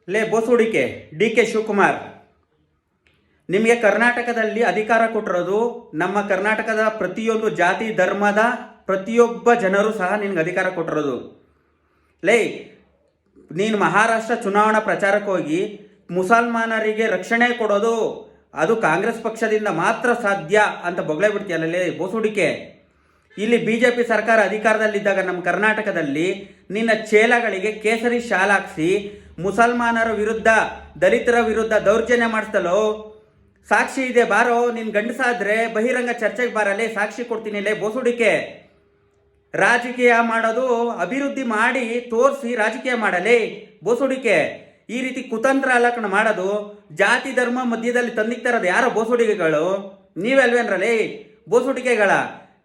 ಲೇ ಬೋಸುಡಿಕೆ D K Shivakumar, ನಿಮಗೆ ಕರ್ನಾಟಕದಲ್ಲಿ ಅಧಿಕಾರ ಕೊಟ್ಟಿರೋದು ನಮ್ಮ ಕರ್ನಾಟಕದ ಪ್ರತಿಯೊಂದು ಜಾತಿ ಧರ್ಮದ ಪ್ರತಿಯೊಬ್ಬ ಜನರು ಸಹ ನಿನ್ಗೆ ಅಧಿಕಾರ ಕೊಟ್ಟಿರೋದು. ಲೇ, ನೀನು ಮಹಾರಾಷ್ಟ್ರ ಚುನಾವಣಾ ಪ್ರಚಾರಕ್ಕೆ ಹೋಗಿ ಮುಸಲ್ಮಾನರಿಗೆ ರಕ್ಷಣೆ ಕೊಡೋದು ಅದು ಕಾಂಗ್ರೆಸ್ ಪಕ್ಷದಿಂದ ಮಾತ್ರ ಸಾಧ್ಯ ಅಂತ ಬೊಗಳೆ ಬಿಡ್ತೀಯಲ್ಲ ಲೇ ಬೋಸುಡಿಕೆ. ಇಲ್ಲಿ BJP ಸರ್ಕಾರ ಅಧಿಕಾರದಲ್ಲಿದ್ದಾಗ ನಮ್ಮ ಕರ್ನಾಟಕದಲ್ಲಿ ನಿನ್ನ ಚೇಲಗಳಿಗೆ ಕೇಸರಿ ಶಾಲ್ ಹಾಕ್ಸಿ ಮುಸಲ್ಮಾನರ ವಿರುದ್ಧ ದಲಿತರ ವಿರುದ್ಧ ದೌರ್ಜನ್ಯ ಮಾಡಿಸ್ತಲೋ ಸಾಕ್ಷಿ ಇದೆ. ಬಾರೋ, ನಿನ್ನ ಗಂಡಸಾದ್ರೆ ಬಹಿರಂಗ ಚರ್ಚೆಗೆ ಬಾರಲ್ಲೇ, ಸಾಕ್ಷಿ ಕೊಡ್ತೀನಿ ಲೇ ಬೋಸುಡಿಕೆ. ರಾಜಕೀಯ ಮಾಡೋದು ಅಭಿವೃದ್ಧಿ ಮಾಡಿ ತೋರಿಸಿ ರಾಜಕೀಯ ಮಾಡಲೇ ಬೋಸುಡಿಕೆ. ಈ ರೀತಿ ಕುತಂತ್ರ ಅಲಕಣ ಮಾಡೋದು ಜಾತಿ ಧರ್ಮ ಮಧ್ಯದಲ್ಲಿ ತಂದಿಕ್ತಾರದು ಯಾರೋ ಬೋಸುಡಿಕೆಗಳು, ನೀವೆಲ್ವೇನ್ರಲೇ ಬೋಸುಡಿಕೆಗಳ.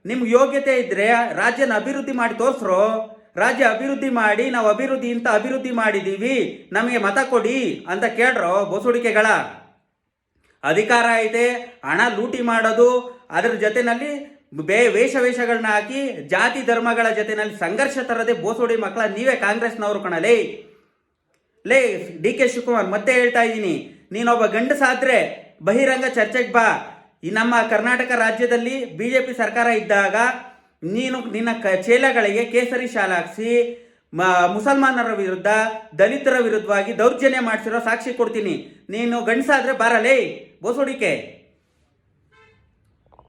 ನಿಮ್ಗೆ ಯೋಗ್ಯತೆ ಇದ್ರೆ ರಾಜ್ಯನ ಅಭಿವೃದ್ಧಿ ಮಾಡಿ ತೋರಿಸ್ರೋ. ರಾಜ್ಯ ಅಭಿವೃದ್ಧಿ ಮಾಡಿ ನಾವು ಅಭಿವೃದ್ಧಿ ಇಂತ ಅಭಿವೃದ್ಧಿ ಮಾಡಿದ್ದೀವಿ ನಮಗೆ ಮತ ಕೊಡಿ ಅಂತ ಕೇಳ್ರೋ ಬೋಸುಡಿಕೆಗಳ. ಅಧಿಕಾರ ಐತೆ, ಹಣ ಲೂಟಿ ಮಾಡೋದು, ಅದರ ಜೊತೆನಲ್ಲಿ ವೇಷಗಳನ್ನ ಹಾಕಿ ಜಾತಿ ಧರ್ಮಗಳ ಜೊತೆನಲ್ಲಿ ಸಂಘರ್ಷ ತರದೆ ಬೋಸುಡಿ ಮಕ್ಕಳ ನೀವೇ ಕಾಂಗ್ರೆಸ್ನವರು ಕಣಲೇ. ಲೇ ಡಿ ಕೆ ಶಿವಕುಮಾರ್, ಮತ್ತೆ ಹೇಳ್ತಾ ಇದ್ದೀನಿ, ನೀನೊಬ್ಬ ಗಂಡಸಾದ್ರೆ ಬಹಿರಂಗ ಚರ್ಚೆಗೆ ಬಾ. ಈ ನಮ್ಮ ಕರ್ನಾಟಕ ರಾಜ್ಯದಲ್ಲಿ BJP ಸರ್ಕಾರ ಇದ್ದಾಗ ನೀನು ನಿನ್ನ ಚೇಲಗಳಿಗೆ ಕೇಸರಿ ಶಾಲೆ ಹಾಕ್ಸಿ ಮುಸಲ್ಮಾನರ ವಿರುದ್ಧ ದಲಿತರ ವಿರುದ್ಧವಾಗಿ ದೌರ್ಜನ್ಯ ಮಾಡಿಸಿರೋ ಸಾಕ್ಷಿ ಕೊಡ್ತೀನಿ. ನೀನು ಗಂಡಸಾದ್ರೆ ಬಾರಲೇ ಬೋಸುಡಿಕೆ.